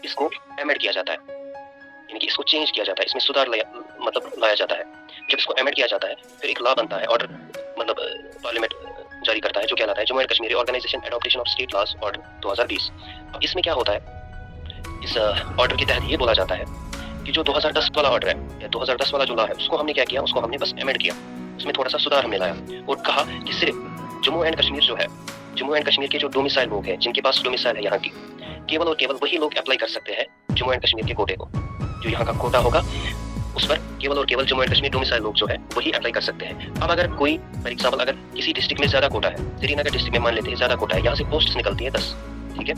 इसको एमेंड किया जाता है, यानी कि इसको चेंज किया जाता है, इसमें सुधार लाया जाता है। जब इसको एमेंड किया जाता है फिर एक लॉ बनता है, ऑर्डर मतलब पार्लियामेंट जारी करता है, जो कहलाता है Jammu and Kashmir organisation adaptation of state laws order 2020। अब इसमें क्या होता है, इस ऑर्डर के तहत ये बोला जाता है कि जो 2010 वाला ऑर्डर है या 2010 वाला जो लॉ है उसको हमने क्या किया, उसको हमने बस एमेंड किया, उसमें थोड़ा सा सुधार हमने लाया और कहा कि सिर्फ जम्मू एंड कश्मीर जो है, जम्मू एंड कश्मीर के जो डोमिसाइल लोग हैं, जिनके पास डोमिसाइल है यहाँ की, केवल और केवल वही लोग अप्लाई कर सकते हैं जम्मू एंड कश्मीर के कोटे को। जो यहाँ का कोटा होगा उस पर केवल और केवल जम्मू एंड कश्मीर डोमिसाइल लोग जो है वही अप्लाई कर सकते हैं। अब अगर कोई फॉर एग्जाम्पल अगर किसी डिस्ट्रिक्ट में ज्यादा कोटा है, श्रीनगर डिस्ट्रिक्ट में मान लेते हैं ज्यादा कोटा है, यहाँ से पोस्ट निकलती है 10, ठीक है।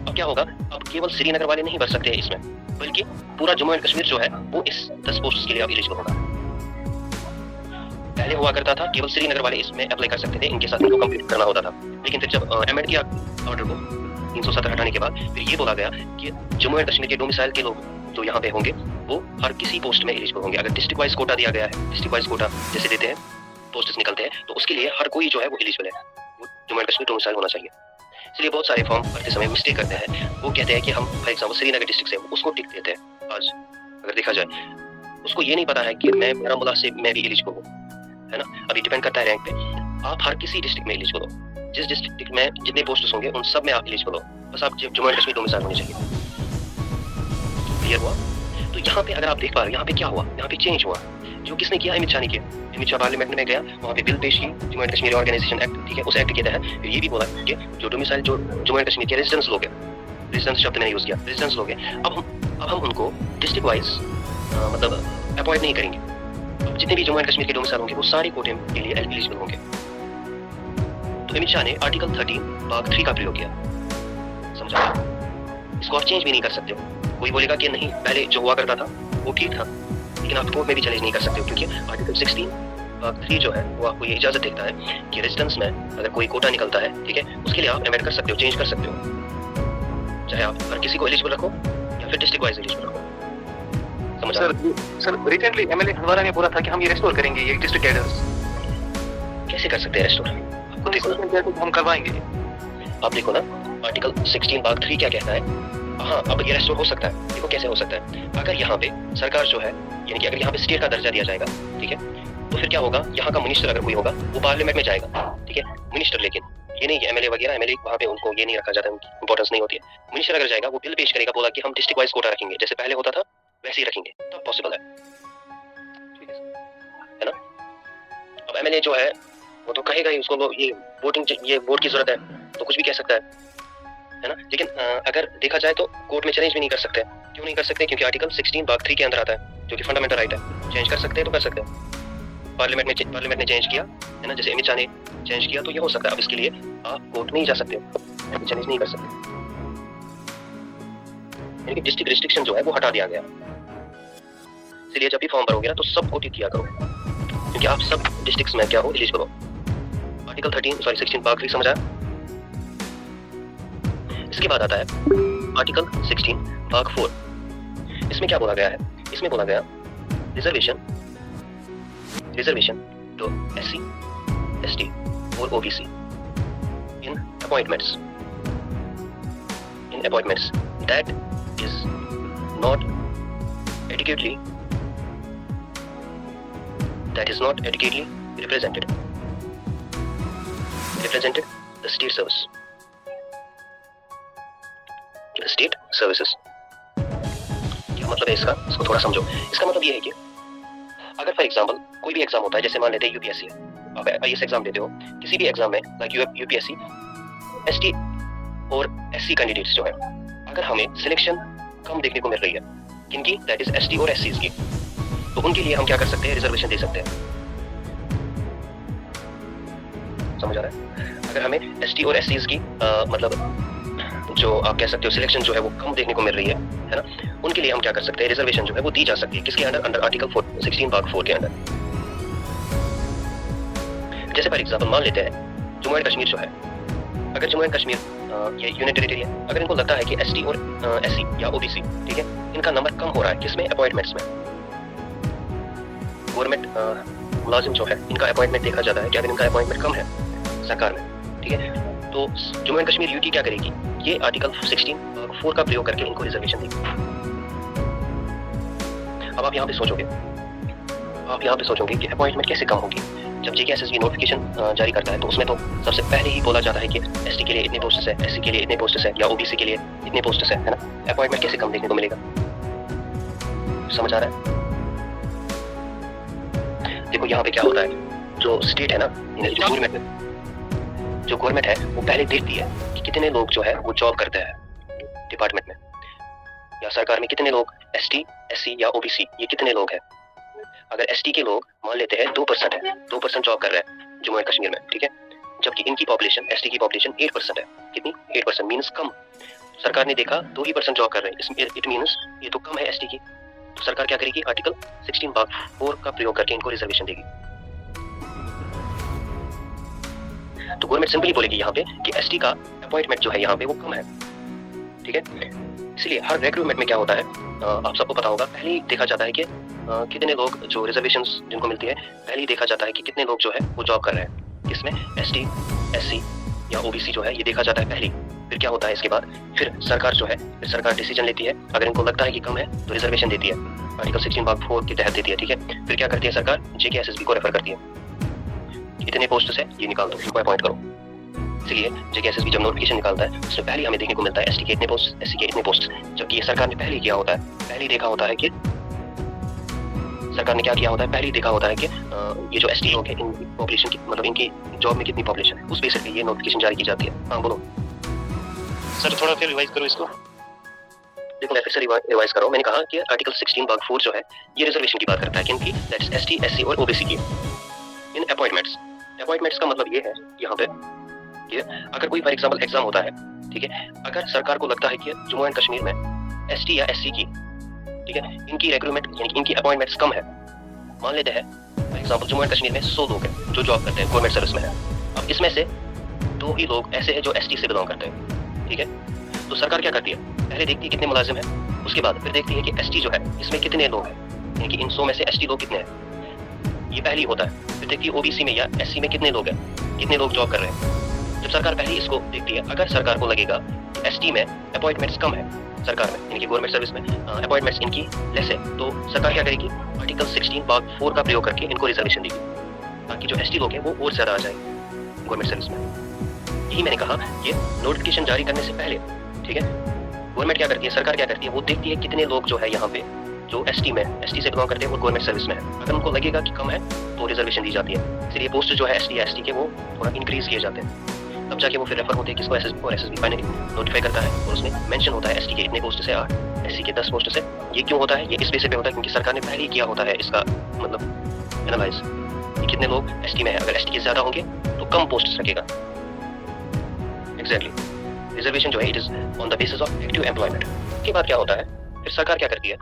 अब क्या होगा, अब केवल श्रीनगर वाले नहीं भर सकते हैं इसमें, बल्कि पूरा जम्मू एंड कश्मीर जो है वो इस 10 पोस्ट के लिए अब एलिजिबल होगा। पहले हुआ करता था केवल श्रीनगर वाले इसमें अप्लाई कर सकते थे, इनके साथ इनको कंप्लीट करना होता था। लेकिन फिर जब एमेंड किया ऑर्डर को 370 हटाने के बाद फिर ये बोला गया कि जम्मू एंड कश्मीर के डोमिसाइल के लोग जो यहाँ पे होंगे वो हर किसी पोस्ट में एलिजिबल होंगे। अगर डिस्ट्रिक्ट वाइज कोटा दिया गया है, डिस्ट्रिक्ट वाइज कोटा जैसे देते हैं, पोस्ट्स निकलते हैं, तो उसके लिए हर कोई जो है वो एलिजिबल है, वो जम्मू एंड कश्मीर डोमिसाइल होना चाहिए। इसलिए बहुत सारे फॉर्म भरते समय मिस्टेक करते हैं, वो कहते हैं कि हम फॉर एग्जाम्पल श्रीनगर डिस्ट्रिक्ट से उसको टिक देते हैं। आज अगर देखा जाए उसको ये नहीं पता है कि मैं बारामूला से मैं भी एलिजिबल हूँ, है ना। अभी डिपेंड करता है रैंक पे, आप हर किसी डिस्ट्रिक्ट में एलिजिबल हो, जिस डिस्ट्रिक्ट में जितने पोस्ट्स होंगे उन सब में आप एलिजिबल हो, बस आप जम्मू एंड कश्मीर डोमिसाइल होने चाहिए। क्लियर हुआ? तो यहाँ पे अगर आप देख पा रहे हो यहाँ पे क्या हुआ, यहाँ पे चेंज हुआ, जो किसने किया, अमित शाह ने किया। अमित शाह पार्लियामेंट में गया, वहाँ पे बिल पेश की, Jammu and Kashmir organisation act, ठीक है, उस एक्ट के तहत फिर ये भी बोला कि जो डोमिसाइल जो जम्मू एंड कश्मीर के रेजिडेंस लोग हैं, रेजिडेंस शब्द मैंने यूज किया, रेजिडेंस लोग हैं, अब हम उनको डिस्ट्रिक्ट वाइज मतलब अपॉइंट नहीं करेंगे। अब जितने भी जम्मू एंड कश्मीर के डोमिसाइल होंगे वो सारे कोटे के लिए एलिजिबल होंगे। तो अमित शाह ने आर्टिकल 13 भाग 3 का प्रयोग किया, समझा? इसको आप चेंज भी नहीं कर सकते हो। कोई बोलेगा कि नहीं पहले जो हुआ करता था वो ठीक था, लेकिन आप कोर्ट में भी चैलेंज नहीं कर सकते हो, क्योंकि आर्टिकल 16 भाग 3 जो है वो आपको ये इजाजत देता है कि रेजिडेंस में अगर कोई कोटा निकलता है, ठीक है, उसके लिए आप अमेंड कर सकते हो, चेंज कर सकते हो, चाहे आप हर किसी को एलिजिबल रखो या फिर डिस्ट्रिक्ट वाइज एलिजिबल रखो। समझा? सर रिसेंटली एमएलए हंदवाड़ा ने बोला था कि हम ये रेस्टोर करेंगे ये डिस्ट्रिक्ट कैडर्स। कैसे कर सकते हैं रेस्टोर? आपको देखो हम करवाएंगे। आप देखो ना आर्टिकल 16 भाग 3 क्या कहता है। हाँ, अब ये रेस्टोर हो सकता है। देखो कैसे हो सकता है, अगर यहाँ पे सरकार जो है, यानी कि अगर यहाँ पे स्टेट का दर्जा दिया जाएगा, ठीक है, तो फिर क्या होगा, यहाँ का मिनिस्टर अगर कोई होगा वो पार्लियामेंट में जाएगा, ठीक है, मिनिस्टर, लेकिन ये नहीं कि एमएलए वगैरह, एमएलए वहाँ पे उनको ये नहीं रखा जाता, उनकी इंपॉर्टेंस नहीं होती है। मिनिस्टर अगर जाएगा वो बिल पेश करेगा, बोला कि हम डिस्ट्रिक्ट वाइज कोटा रखेंगे, जैसे पहले होता था वैसे ही रखेंगे, तब पॉसिबल है, है ना। अब एमएलए जो है वो तो कहेगा ही, उसको ये वोट की जरूरत है तो कुछ भी कह सकता है ना। लेकिन अगर देखा जाए तो कोर्ट में चैलेंज भी नहीं कर सकते। क्यों नहीं कर सकते? क्योंकि आर्टिकल 16 भाग 3 के अंदर आता है, जो कि फंडामेंटल राइट है। चेंज कर सकते हैं तो कर सकते हैं। पार्लियामेंट ने चेंज किया है ना, जैसे अमित शाह ने चेंज किया, तो ये हो सकता है। अब इसके लिए आप कोर्ट में ही जा सकते हो, चेंज नहीं कर सकते, यानी कि डिस्ट्रिक्ट रिस्ट्रिक्शन जो है वो हटा दिया गया। इसलिए जब भी फॉर्म भरोगे ना तो सबको टिक किया करो, क्योंकि आप सब डिस्ट्रिक्ट्स में क्या हो, एलिजिबल हो। आर्टिकल 16 भाग 3 समझा? इसके बाद आता है आर्टिकल 16 भाग 4। इसमें क्या बोला गया है? इसमें बोला गया रिजर्वेशन टू SC, ST और OBC in appointments that is not adequately represented the state services। क्या मतलब है इसका? इसको थोड़ा समझो। इसका मतलब ये है कि अगर फॉर एग्जांपल कोई भी एग्जाम होता है, जैसे मान लेते हैं यूपीएससी, आप आईएएस एग्जाम देते हो, किसी भी एग्जाम में लाइक यूपीएससी, एसटी और एससी कैंडिडेट्स जो है, अगर हमें सिलेक्शन कम देखने को मिल रही है, किनकी? दैट इज एसटी और एससी की, तो उनके लिए हम क्या कर सकते हैं? रिजर्वेशन दे सकते हैं। समझ आ रहा है? अगर हमें एसटी और एससी की मतलब जो आप कह सकते हो सिलेक्शन जो है वो कम देखने को मिल रही है ना, उनके लिए हम क्या कर सकते हैं? रिजर्वेशन जो है वो दी जा सकती है। किसके अंडर? आर्टिकल 16 भाग 4 के अंदर। जैसे फॉर एग्जांपल मान लेते हैं जम्मू एंड कश्मीर जो है, अगर जम्मू एंड कश्मीर ये यूनियन टेरिटरी है, अगर इनको लगता है कि एसटी और एससी या ओबीसी, ठीक है, इनका नंबर कम हो रहा है, किसमें? अपॉइंटमेंट्स में। गवर्नमेंट मुलाजिम जो है इनका अपॉइंटमेंट देखा जाता है कि अगर इनका अपॉइंटमेंट कम है सरकार में, ठीक है, तो जम्मू एंड कश्मीर यूटी क्या करेगी? ये आर्टिकल 16(4) का प्रयोग करके इनको रिजर्वेशन देगी। अब आप यहाँ पे सोचोगे कि अपॉइंटमेंट कैसे कम होगी। जब जेकेएसएसबी नोटिफिकेशन जारी करता है तो उसमें तो सबसे पहले ही बोला जाता है कि एसटी के लिए इतने पोस्ट्स है, एससी के लिए इतने पोस्ट्स है, या ओबीसी के लिए इतने पोस्ट्स है ना। अपॉइंटमेंट कैसे कम देखने को मिलेगा, समझ आ रहा है? देखो यहाँ पे क्या होता है, जो स्टेट है ना, जो गवर्नमेंट है वो पहले देखती है कि कितने लोग जो है वो जॉब करते हैं डिपार्टमेंट में या सरकार में, कितने लोग एसटी, एससी या ओबीसी ये कितने लोग हैं। अगर एसटी के लोग मान लेते हैं 2% है, 2% जॉब कर रहे हैं जम्मू एंड कश्मीर में, ठीक है, जबकि इनकी पॉपुलेशन, एसटी की पॉपुलेशन 8% है। कितनी? 8% मीन्स कम। सरकार ने देखा 2% जॉब कर रहे हैं, इट मीन्स ये तो कम है एसटी की। तो सरकार क्या करेगी, आर्टिकल 16(4) का प्रयोग करके इनको रिजर्वेशन देगी। तो गवर्नमेंट सिंपली बोलेगी यहाँ पे कि एसटी का अपॉइंटमेंट जो है यहाँ पे वो कम है, ठीक है। इसलिए हर रिक्रूटमेंट में क्या होता है, आप सबको पता होगा, पहले ही देखा जाता है कि कितने लोग जो रिजर्वेशंस जिनको मिलती है, पहले ही देखा जाता है कि कितने लोग जो है वो जॉब कर रहे हैं। इसमें एसटी, एससी या ओबीसी जो है ये देखा जाता है पहले। फिर क्या होता है इसके बाद, फिर सरकार जो है, फिर सरकार डिसीजन लेती है। अगर इनको लगता है कि कम है तो रिजर्वेशन देती है, आर्टिकल 16(4) के तहत देती है, ठीक है। फिर क्या करती है सरकार, जेकेएसएसबी को रेफर करती है, इतने पोस्ट्स है ये निकाल दो, इनको अपॉइंट करो। इसलिए जेकेएसएसबी जब नोटिफिकेशन निकालता है उसमें पहले हमें देखने को मिलता है एसटी के इतने पोस्ट, एससी के इतने पोस्ट, जबकि ये सरकार ने पहले ही किया होता है, पहले ही देखा होता है कि सरकार ने क्या किया होता है, पहले ही देखा होता है कि ये जो एसटी लोग हैं इनकी पॉपुलेशन की, मतलब इनकी जॉब में कितनी पॉपुलेशन है, उस बेसिस पे ये नोटिफिकेशन जारी की जाती है। हाँ बोलो सर, थोड़ा फिर रिवाइज करो इसको। देखो मैं फिर से रिवाइज कर रहा हूँ। मैंने कहा कि आर्टिकल 16(4) जो है ये रिजर्वेशन की बात करता है, किनकी, दैट इज एसटी, एससी और ओबीसी की। इन अपॉइंटमेंट्स का मतलब ये है यहाँ पे कि अगर कोई फॉर एग्जांपल एग्जाम होता है, ठीक है, अगर सरकार को लगता है कि जम्मू एंड कश्मीर में एसटी या एससी की, ठीक है, इनकी रिक्रूटमेंट यानी इनकी अपॉइंटमेंट्स कम है, मान लेते हैं for example Jammu and Kashmir में 100 लोग हैं जो जॉब करते हैं, गवर्नमेंट सर्विस में है। अब इसमें से 2 ही लोग ऐसे हैं जो एसटी से बिलोंग करते हैं, ठीक है। तो सरकार क्या करती है, पहले देखती है कितने मुलाजिम हैं, उसके बाद फिर देखती है कि एसटी जो है इसमें कितने लोग हैं, यानी कि इन 100 में से एसटी लोग कितने हैं, ये पहले ही होता है। फिर देखती है ओबीसी में या एससी में कितने लोग हैं, कितने लोग जॉब कर रहे हैं। जब सरकार पहले इसको देखती है, अगर सरकार को लगेगा एसटी में अपॉइंटमेंट्स कम है, सरकार में यानी कि गवर्नमेंट सर्विस में अपॉइंटमेंट्स इनकी लेस है, तो सरकार क्या करेगी, आर्टिकल 16(4) का प्रयोग करके इनको रिजर्वेशन देगी, ताकि जो एसटी लोग हैं वो और ज्यादा आ जाए गवर्नमेंट सर्विस में। यही मैंने कहा कि नोटिफिकेशन जारी करने से पहले, ठीक है, गवर्नमेंट क्या करती है, सरकार क्या करती है, वो देखती है कितने लोग जो है यहाँ पे जो एसटी से बिलोंग करते हैं और गवर्नमेंट सर्विस में है। अगर उनको लगेगा कि कम है तो रिजर्वेशन दी जाती है। इसलिए पोस्ट जो है एसटी के वो थोड़ा इंक्रीज किए जाते हैं, तब जाके वो फिर रेफर होते हैं किसको, एसएसबी को। एसएसबी फाइनली नोटिफाई करता है और उसमें मेंशन होता है एसटी के इतने पोस्ट से 8, एससी के 10 पोस्ट से। ये क्यों होता है, ये इस बेसिस पे होता है क्योंकि सरकार ने पहले ही किया होता है इसका मतलब एनालाइज कि कितने लोग एसटी में है। अगर एसटी के ज्यादा होंगे तो कम पोस्ट रखेगा। एग्जैक्टली, रिजर्वेशन जो है it is on the basis of active employment. के बाद क्या होता है, फिर सरकार क्या करती है,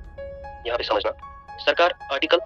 यहाँ पे समझना, सरकार आर्टिकल